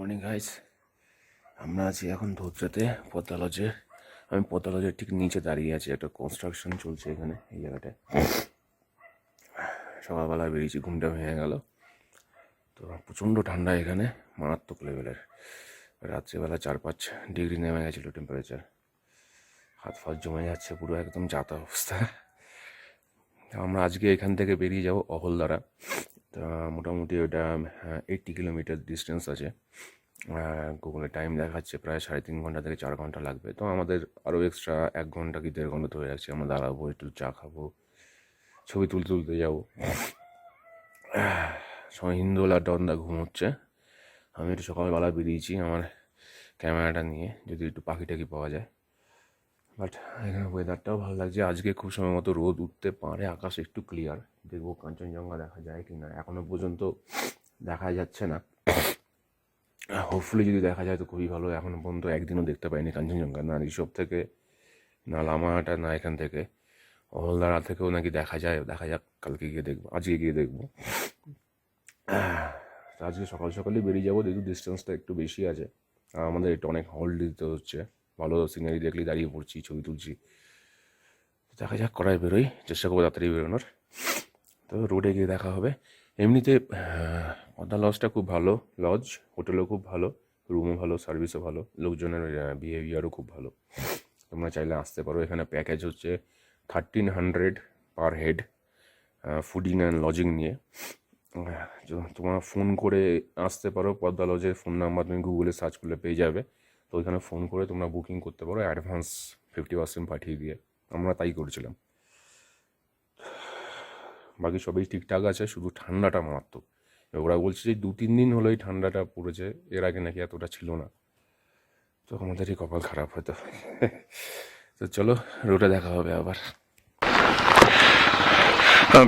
Morning guys, আমরা আছি এখন ধোত্রেতে পদ্মা লজে। আমি পদ্মা লজের ঠিক নিচে দাঁড়িয়ে আছি, একটা কনস্ট্রাকশন চলছে এখানে এই জায়গাটায়। সকালবেলা বেরিয়েছি, ঘুমটা ভেঙে গেল। তো প্রচণ্ড ঠান্ডা এখানে, মারাত্মক লেভেলের। রাত্রিবেলা 4-5 ডিগ্রি নেমে গেছিলো টেম্পারেচার। হাত ফাত জমে যাচ্ছে, পুরো একদম যাতা অবস্থা। আমরা আজকে এখান থেকে বেরিয়ে যাব অহলদারা। তা মোটামুটি ওটা 80 কিলোমিটার ডিস্টেন্স আছে। গুগলে টাইম দেখাচ্ছে প্রায় 3.5 ঘন্টা থেকে 4 ঘন্টা লাগবে। তো আমাদের আরও এক্সট্রা 1 ঘন্টা কি 1.5 ঘন্টা ধরে রাখছি। আমরা দাঁড়াবো, একটু চা খাবো, ছবি তুলতে যাবো। সবাই হিন্দোল আর ডন্দা ঘুমোচ্ছে। আমি একটু সকালবেলা বেরিয়েছি আমার ক্যামেরাটা নিয়ে, যদি একটু পাখি টাকি পাওয়া যায়। বাট এখানে ওয়েদারটাও ভালো লাগছে। আজকে খুব সময় মতো রোদ উঠতে পারে, আকাশ একটু ক্লিয়ার। দেখবো কাঞ্চনজঙ্ঘা দেখা যায় কি না, এখনও পর্যন্ত দেখা যাচ্ছে না। হোপফুলি যদি দেখা যায় তো খুবই ভালো। এখনও পর্যন্ত একদিনও দেখতে পাইনি কাঞ্চনজঙ্ঘা, না ঋষভ থেকে, না লামাহাটা, না এখান থেকে অহলদারা থেকেও নাকি দেখা যায়। দেখা যাক, কালকে গিয়ে দেখবো, আজকে গিয়ে দেখবো। আজকে সকাল সকালই বেরিয়ে যাবো, যেহেতু ডিস্টেন্সটা একটু বেশি আছে আর আমাদের একটু অনেক হল্ড দিতে হচ্ছে। ভালো সিনারি দেখলেই দাঁড়িয়ে পড়ছি, ছবি তুলছি। দেখা যাক, করায় বেরোই, চেষ্টা করবো তাড়াতাড়ি বেরোনোর। তো রোডে গিয়ে দেখা হবে। এমনিতে পদ্মা লজটা খুব ভালো লজ, হোটেলও খুব ভালো, রুমও ভালো, সার্ভিসও ভালো, লোকজনের বিহেভিয়ারও খুব ভালো। তোমরা চাইলে আসতে পারো। এখানে প্যাকেজ হচ্ছে 1300 per head, fooding and lodging নিয়ে। তোমরা ফোন করে আসতে পারো। পদ্মা লজের ফোন নাম্বার তুমি গুগলে সার্চ করলে পেয়ে যাবে। তো ওইখানে ফোন করে তোমরা বুকিং করতে পারো অ্যাডভান্স 50% পাঠিয়ে দিয়ে। আমরা তাই করেছিলাম। বাকি সবই ঠিকঠাক আছে, শুধু ঠান্ডাটা মারাত্মক। ওরা বলছে যে 2-3 দিন হলো এই ঠান্ডাটা পড়েছে, এর আগে নাকি এতটা ছিল না। তো আমাদেরই কপাল খারাপ হয়তো। তো চলো, রোডে দেখা হবে আবার।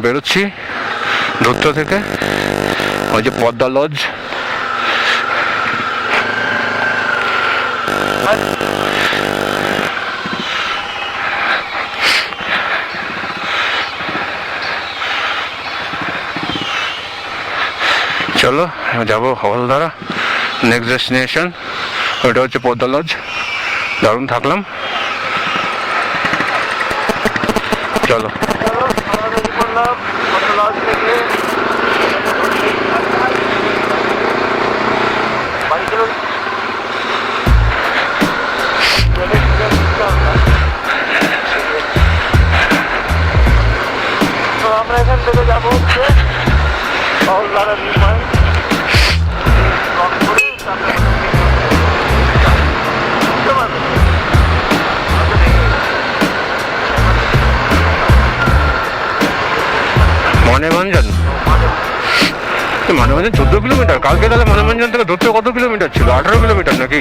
বেরোচ্ছি ধোত্রা থেকে, ওই যে পদ্মা লজ। চলো যাবো হাওলদারা, নেক্সট ডেস্টিনেশন ওইটা হচ্ছে পদ্মা লজ। দারুণ থাকলাম, চলো। আমরা এখান থেকে যাবো হচ্ছে হাওলদারা ভিউ পয়েন্ট। মনেভঞ্জন 14 কিলোমিটার। কালকে তাহলে মনেভঞ্জন থেকে ধরতে কত কিলোমিটার ছিল? 18 কিলোমিটার নাকি?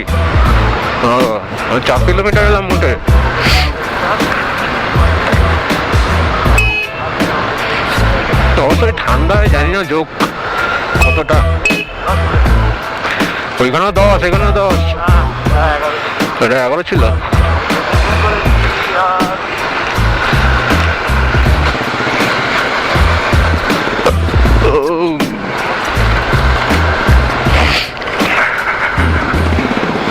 4 কিলোমিটার এলাম মোটে। অবশ্যই ঠান্ডায় জানি না যোগ কতটা। ওইখানেও 10, এখানেও 10। এটা 11 ছিল।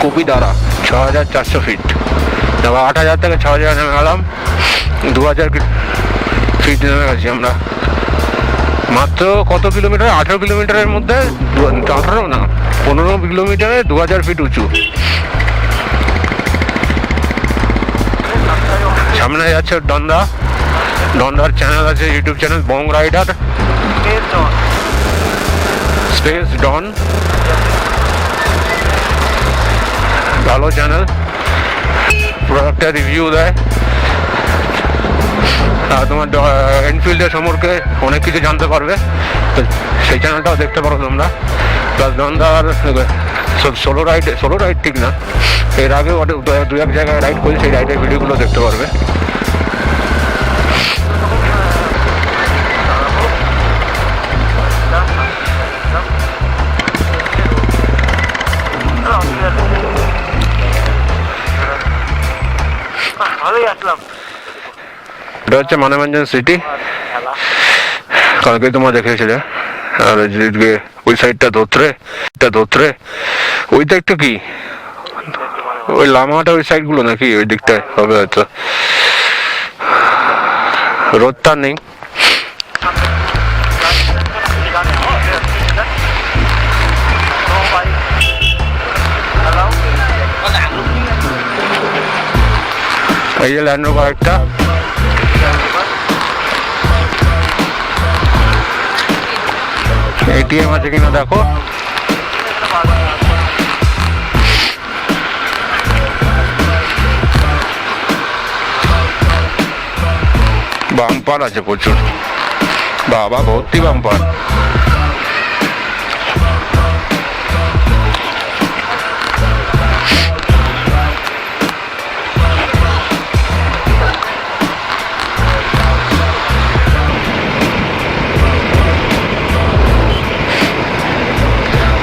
কপিদারা 6400 ফিট, এবার 8000 থেকে 6000 নেমে গেলাম। 2000 ফিট নেমে গেছি আমরা। মাত্র কত কিলোমিটার? 18 কিলোমিটারের মধ্যে, 18 না 15 কিলোমিটারে 2000 ফিট উঁচু। সামনে যাচ্ছে ডন্দার চ্যানেল আছে, ইউটিউব চ্যানেল বং রাইডার, স্পেস ডন, ভালো চ্যানেল, প্রোডাক্টের রিভিউ দেয়। তোমার এনফিল্ডের সম্পর্কে অনেক কিছু জানতে পারবে, তো সেই চ্যানেলটাও দেখতে পারো তোমরা। প্লাস ডন্দার সোলো রাইড ঠিক না, এর আগেও 2-1 জায়গায় রাইড করি, সেই রাইডের ভিডিওগুলো দেখতে পারবে। এটা হচ্ছে মনোরঞ্জন সিটি, কালকে তোমরা দেখেছিলে। আর এদিকে ওই সাইডটা ধোত্রে ওই দিকটা কি ওই লামাটা ওই সাইডগুলো নাকি ওই দিকটায় হবে হয়তো, রোদটা নেই। এই যে ল্যান্ড রোভার একটা, এটিএম আছে কিনা দেখো। বাম্পার আছে প্রচুর, বাবা ভর্তি বাম্পার।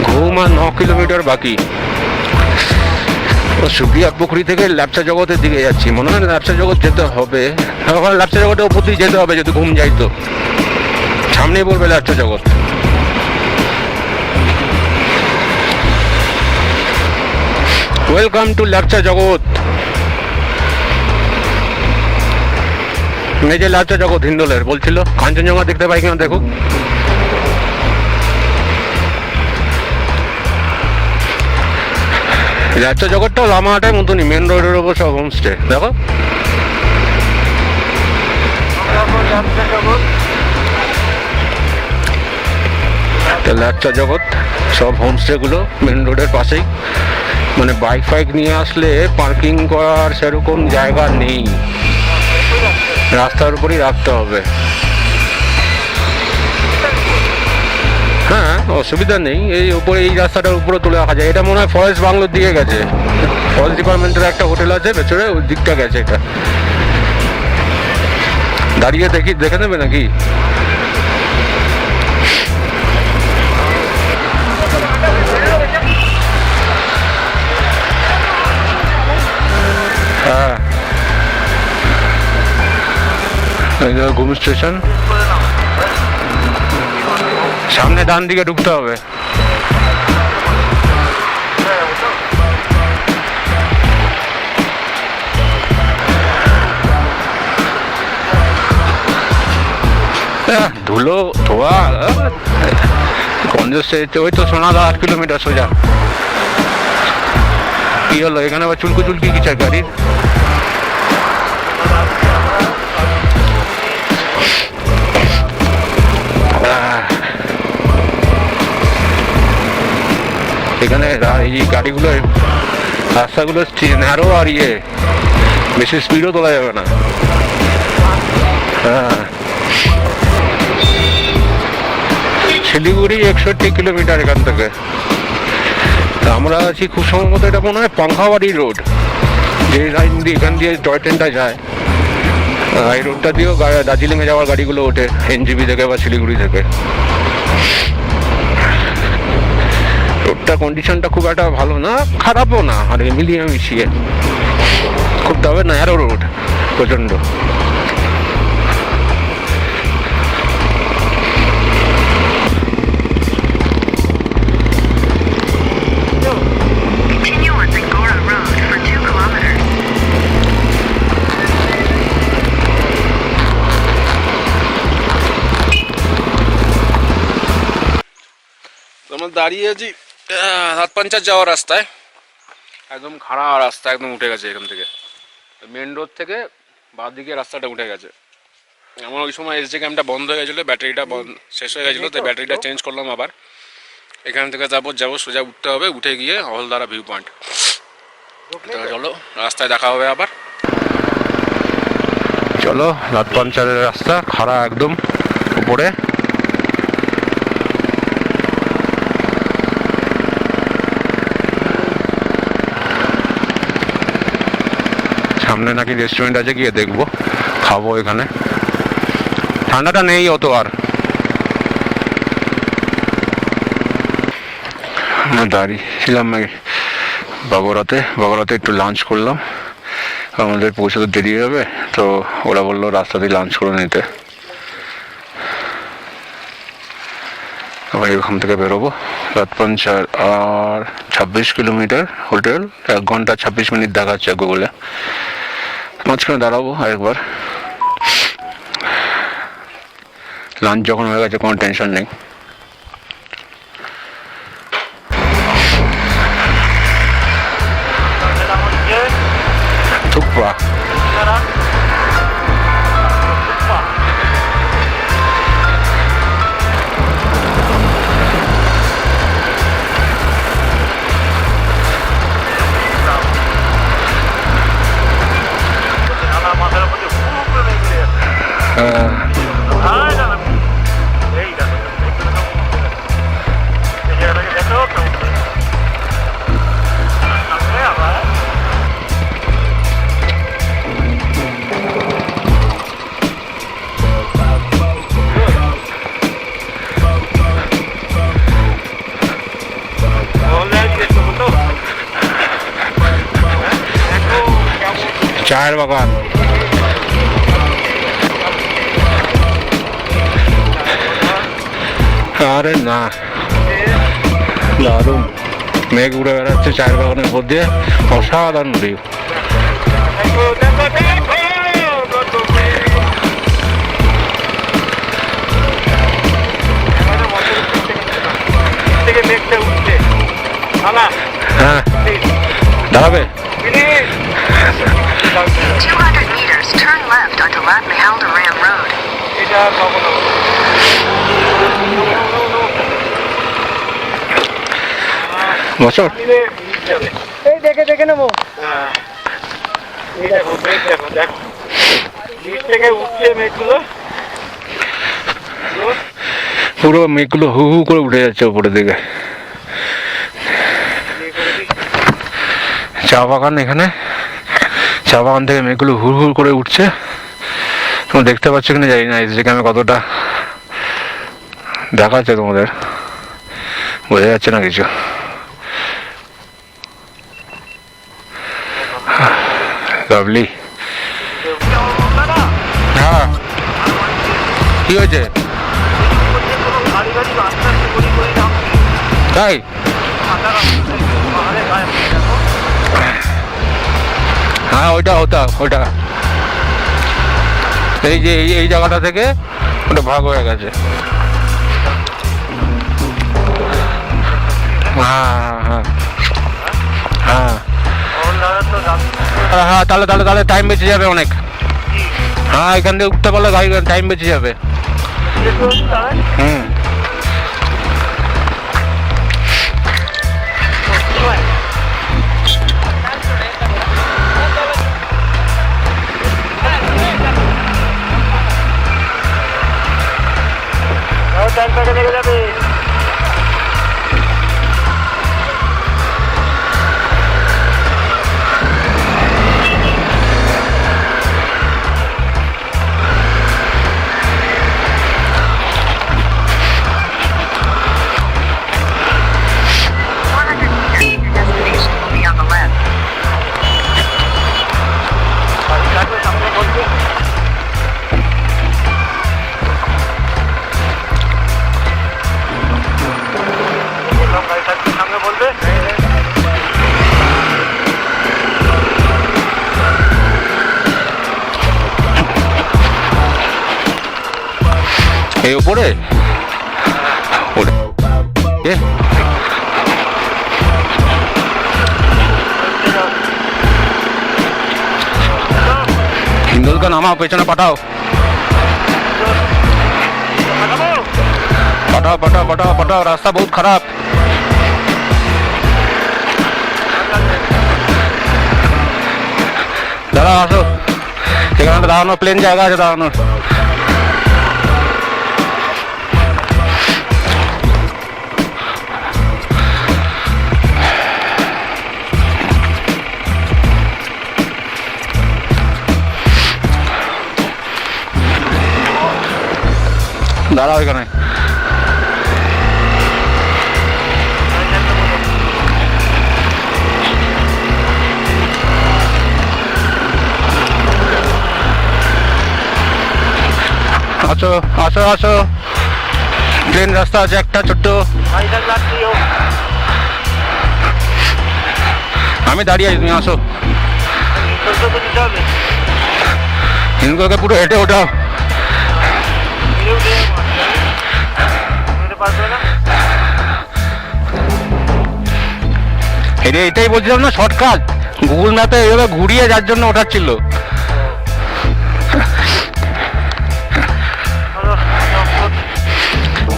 ঘুম আর 9 কিলোমিটার বাকি। সুপ্রিয়া পুকুরি থেকে ল্যাপচা জগতের দিকে যাচ্ছি, মনে হয় ল্যাপচা জগৎ যেতে হবে, ওখানে ল্যাপচা জগতের উপর দিয়ে যেতে হবে যদি ঘুম যাই তো, সামনেই পড়বে ল্যাপচা জগৎ। ওয়েলকাম টু ল্যাপচা জগৎ। এই যে ল্যাপচা জগৎ হিন্দোলের বলছিল, কাঞ্চনজঙ্ঘা দেখতে পাই কিনা দেখুক। ল্যাপচা জগৎটাও লামাহাটের মতনই, মেন রোডের ওপর সব হোমস্টে। দেখো ল্যাপচা জগৎ সব হোমস্টে গুলো মেন রোডের পাশেই, মানে বাইক ফাইক নিয়ে আসলে পার্কিং করার সেরকম জায়গা নেই, রাস্তার উপরই রাখতে হবে। হ্যাঁ অসুবিধা নেই, এই উপরে এই রাস্তাটার উপরে তুলে রাখা যায়। এটা মনে হয় ফরেস্ট বাংলোর দিকে গেছে, ফরেস্ট ডিপার্টমেন্টের একটা হোটেল আছে ভেতরে, ওই দিকটা গেছে এটা। দাঁড়িয়ে দেখে নেবে নাকি? হ্যাঁ ঘুম স্টেশন, সামনে ডান দিকে ঢুকতে হবে। ধুলো ধোয়া গঞ্জে, ওই তো সোনাদা 8 কিলোমিটার সোজা। কি হলো এখানে আবার চুলকি কি চাই গাড়ির? এখানে এই গাড়িগুলো রাস্তাগুলো ন্যারো আর বেশি স্পিডও তোলা যাবে না। হ্যাঁ শিলিগুড়ি 61 কিলোমিটার এখান থেকে। আমরা আছি খুব সম্ভবত এটা মনে হয় পাংখাবাড়ি রোড, যে লাইন দিয়ে এখান দিয়ে টয় ট্রেনটা যায়, এই রোডটা দিয়েও দার্জিলিংয়ে যাওয়ার গাড়িগুলো ওঠে, এনজিবি থেকে বা শিলিগুড়ি থেকে। রোডটা কন্ডিশনটা খুব একটা ভালো না, খারাপও না, আর মিলিয়ে মিশিয়ে খুব, তবে ন্যারো রোড প্রচণ্ড। আমরা দাঁড়িয়ে আছি হাতপাঞ্চার যাওয়ার রাস্তায়, একদম খাড়া রাস্তা, একদম উঠে গেছে এখান থেকে, মেন রোড থেকে বাঁ দিকে রাস্তাটা উঠে গেছে। আমার ওই সময় এসডি ক্যাম্পটা বন্ধ হয়ে গেছিলো, ব্যাটারিটা শেষ হয়ে গেছিলো, তাই ব্যাটারিটা চেঞ্জ করলাম আবার। এখান থেকে যাবো সোজা উঠতে হবে, উঠে গিয়ে আহলদারা ভিউ পয়েন্ট। চলো রাস্তায় দেখা হবে আবার। চলো হাতপাঞ্চারের রাস্তা খাড়া একদম উপরে। সামনে নাকি রেস্টুরেন্ট আছে, গিয়ে দেখবো, খাবো এখানে। ঠান্ডাটা নেই অত আর। দাঁড়িয়েছিলাম বাগোরাতে একটু লাঞ্চ করলাম, আমাদের পৌঁছাতে দেরি হবে, তো ওরা বললো রাস্তাতেই লাঞ্চ করে নিতে। আবার এখান থেকে বেরোবো। রাত 5 আর 26 কিলোমিটার, হোটেল 1 ঘন্টা 26 মিনিট দেখাচ্ছে গুগলে। মাঝখানে দাঁড়াবো আরেকবার। লাঞ্চ যখন হয়ে গেছে কোনো টেনশন নেই। থুপ্পা চায়ের বাগান। আরে না, দারুণ মেঘ উড়ে বেড়াচ্ছে চায়ের বাগানের উপর দিয়ে, অসাধারণ ভিউ। হ্যাঁ দাঁড়াবে। 200 meters, turn left onto Ahaldara Road. বছর এই দেখে নেবো। এই দেখো দেখো নিচ থেকে উঠছে মেঘগুলো, পুরো মেঘগুলো হু হু করে উঠে যাচ্ছে উপরের দিকে। চা বাগান, এখানে চা বাগান থেকে মেঘগুলো হুড় হুড় করে উঠছে। তোমরা দেখতে পাচ্ছ কিনা জানি না, এদিকে আমি কতটা দেখাচ্ছে তোমাদের, বোঝা যাচ্ছে না কিছু। লাভলি। হ্যাঁ কি হয়েছে তাই? হ্যাঁ ওইটা এই যে এই জায়গাটা থেকে ওটা ভাগ হয়ে গেছে। হ্যাঁ তাহলে টাইম বেঁচে যাবে অনেক। হ্যাঁ এখান থেকে উঠতে পারলে গাড়ি টাইম বেঁচে যাবে। হুম লেগে যাবে। এই উপরে হিন্দুলকে নামাও, পেছনে পাঠাও রাস্তা বহুত খারাপ। দাঁড়াও, আসো, সেখানে দাঁড়ানো প্লেন জায়গা আছে দাঁড়ানোর। দাঁড়াও এখানে। আসো আসো আসো, প্লেন রাস্তা আছে একটা ছোট্ট। ভাইজান যাত্রী হোক। আমি দাঁড়িয়ে আছি, তুমি আসো। নিঃশ্বাসটা তো নিতে হবে। হিন্দুকে পুরো হেঁটে ওঠাও। ধীরে উঠে যেতে পারবে না। এটাই বলছিলাম না, শর্টকাট গুগল ম্যাপে এইভাবে ঘুরিয়ে যার জন্য ওঠাচ্ছিল।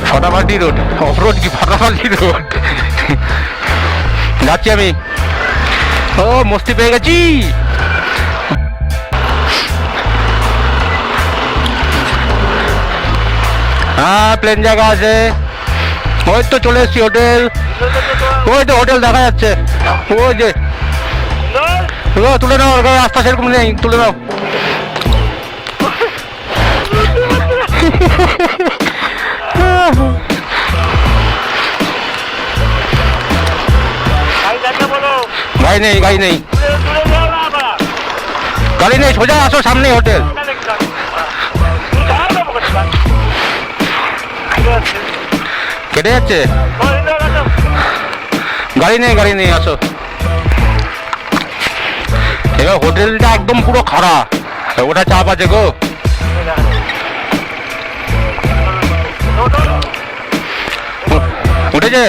ফাটাফাটি রোড, অফরোড কি ফাটাফাটি রোড। যাচ্ছি আমি। ও মস্তি পেয়ে গেছি। হ্যাঁ প্লেন জায়গা আছে, ওই তো চলে এসছি হোটেল। ওই তো হোটেল দেখা যাচ্ছে, ওই যে তুলে নাও, রাস্তা সেরকম নেই, তুলে নাও। গাড়ি নেই, গাড়ি নেই, গাড়ি নেই, সোজা আসো, সামনে হোটেল। কেটে যাচ্ছে, গাড়ি নেই, গাড়ি নেই, আসো। এবার হোটেলটা একদম পুরো খারাপ, ওটা চাপ আছে গো। উঠেছে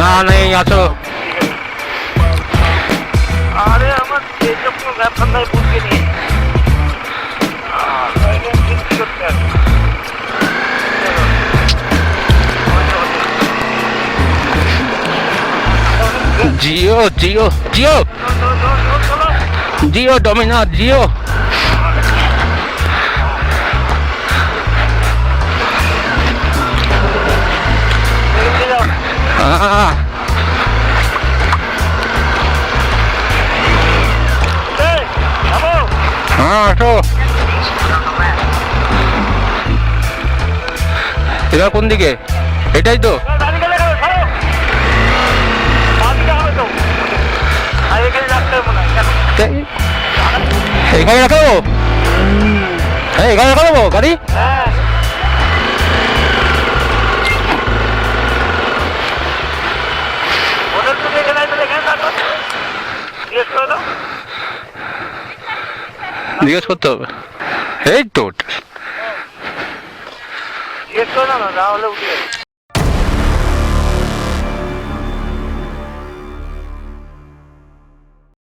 না, নেই, আসো। আরে আমার এইসব কোনো ব্যাপার নাই, বুঝকে নিয়ে জিও জিও জিও জিও ডমিনার জিও। হ্যাঁ আসো। এবার কোন দিকে? এটাই তো। এখানে রাখো, হ্যাঁ এখানে রাখা দেবো গাড়ি। জিজ্ঞেস করতে হবে, এই তো জিজ্ঞেস করো না, না হলে উঠে